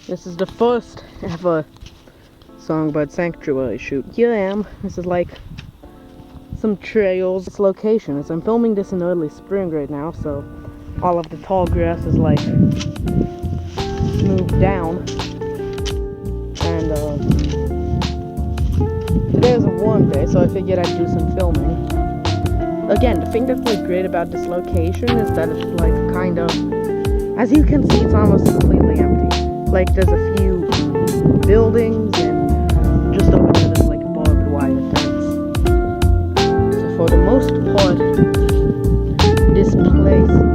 This is the first ever Songbird Sanctuary shoot. Here I am. This is like some trails. This location is I'm filming this in early spring right now, so all of the tall grass is like moved down. And today is a warm day, so I figured I'd do some filming. Again, the thing that's like great about this location is that it's like kind of, as you can see, it's almost completely empty. Like there's a few buildings and just over there there's like a barbed wire fence. So for the most part, this place